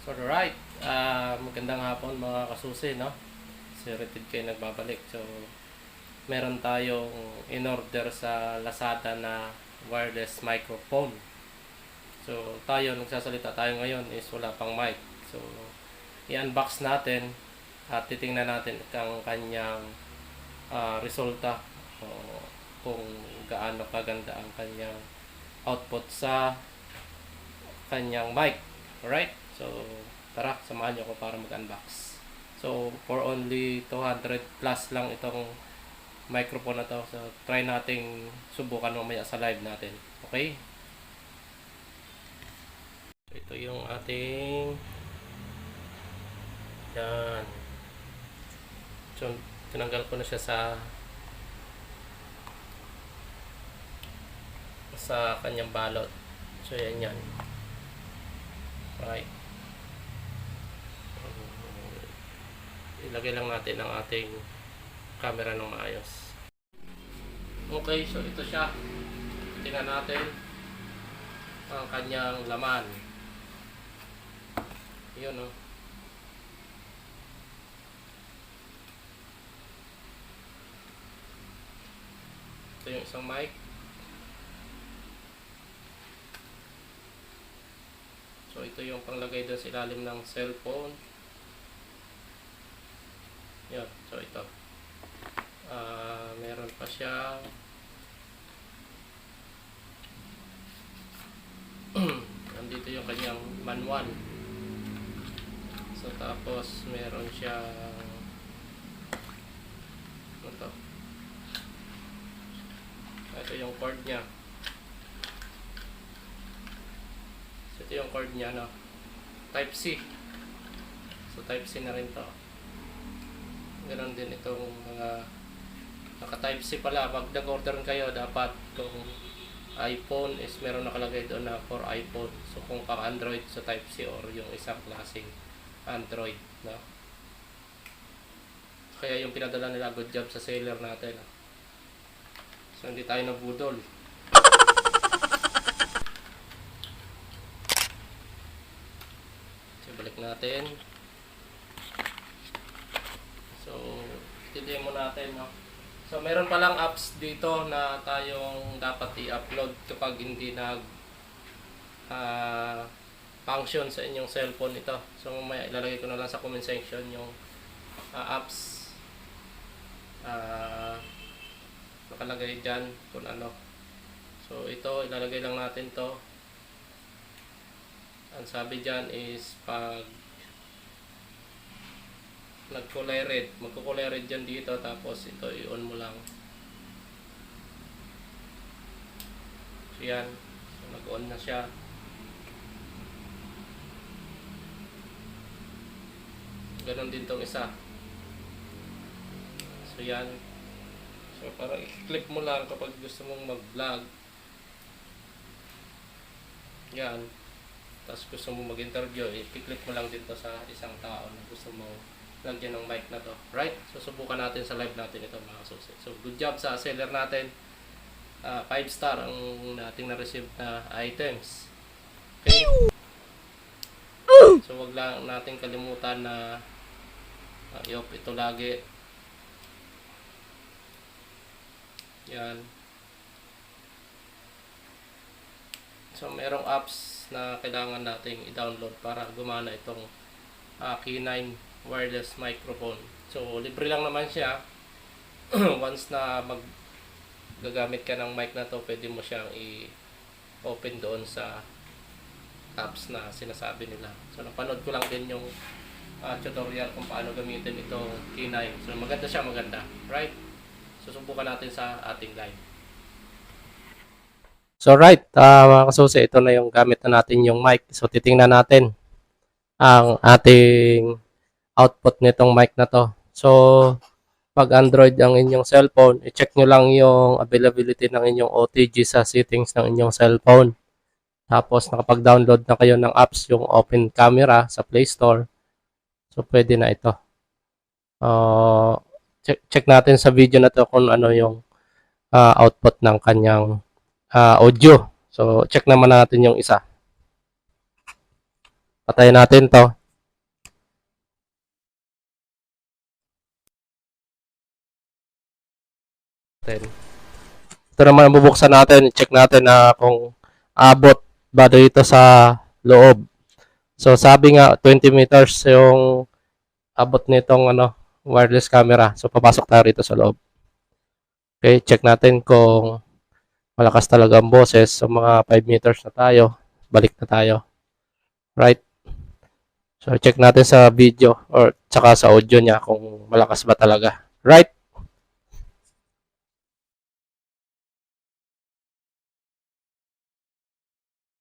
So alright, magandang hapon mga kasusi, no? Si Retid kayo nagbabalik. So, meron tayong in-order sa Lazada na wireless microphone. So, nagsasalita tayo ngayon is wala pang mic. So, i-unbox natin at titingnan natin ang kanyang resulta. O, kung gaano kaganda ang kanyang output sa kanyang mic. Alright? So, tara, samahan nyo ako para mag-unbox. So, for only 200 plus lang itong microphone na to. So, try nating subukan mamaya sa live natin. Okay? So, ito yung ating yan. So, tinanggal ko na siya sa kanyang balot. So, yan. Right. Ilagay lang natin ang ating camera ng maayos. Okay, so ito siya. Tingnan natin ang kanyang laman. Yun, no? Ito yung isang mic. So ito yung panglagay doon sa ilalim ng cellphone. Yan, so ito. Meron pa siya. Nandito yung kanyang manual. So tapos meron siya ano to? Ito yung cord niya. So ito yung cord niya, no? Type C. So Type C na rin to. Ganon din itong mga naka Type C pala. Pag nag-order kayo, dapat kung iPhone is meron nakalagay doon na for iPhone. So kung pang Android, so Type C or yung isang klaseng Android, no? Kaya yung pinadala nila, good job sa seller natin, no? So hindi tayo nabudol. So balik natin. So i-demo natin, no? So meron palang apps dito na tayong dapat i-upload kapag hindi function sa inyong cellphone ito. So mamaya ilalagay ko na lang sa comment section yung apps nakalagay dyan kung ano. So ito ilalagay lang natin to. Ang sabi dyan is pag nagkulay red, magkukulay red dyan dito, tapos ito i-on mo lang. So yan, so nag-on na siya. Ganon din tong isa. So yan, so para i-click mo lang kapag gusto mong mag-vlog. Yan, tapos gusto mo mag-interview, i-click mo lang dito sa isang tao na gusto mo lagyan ng mic na to, right? So subukan natin sa live natin ito, mga susi. So good job sa seller natin. 5 star ang nating na-receive na items. Okay? So wag lang natin kalimutan na i-off ito lagi. Yan. So merong apps na kailangan nating i-download para gumana itong K9 wireless microphone. So libre lang naman siya. Once na gagamit ka ng mic na to, pwede mo siyang i-open doon sa apps na sinasabi nila. So napanood ko lang din yung tutorial kung paano gamitin itong K9. So maganda siya, maganda, right? So subukan natin sa ating live. So right, mga kasusi, ito na yung gamit na natin yung mic. So titingnan natin ang ating output nitong mic na to. So pag Android ang inyong cellphone, i-check nyo lang yung availability ng inyong OTG sa settings ng inyong cellphone. Tapos nakapag-download na kayo ng apps, yung Open Camera sa Play Store. So pwede na ito. Check natin sa video na to kung ano yung output ng kanyang audio. So check naman natin yung isa. Patayin natin to. Ito naman ang bubuksan natin. Check natin na kung abot ba dito sa loob. So sabi nga 20 meters yung abot nitong wireless camera. So papasok tayo rito sa loob. Okay, check natin kung malakas talaga ang boses. So mga 5 meters na tayo. Balik na tayo. Right? So check natin sa video or tsaka sa audio niya kung malakas ba talaga. Right?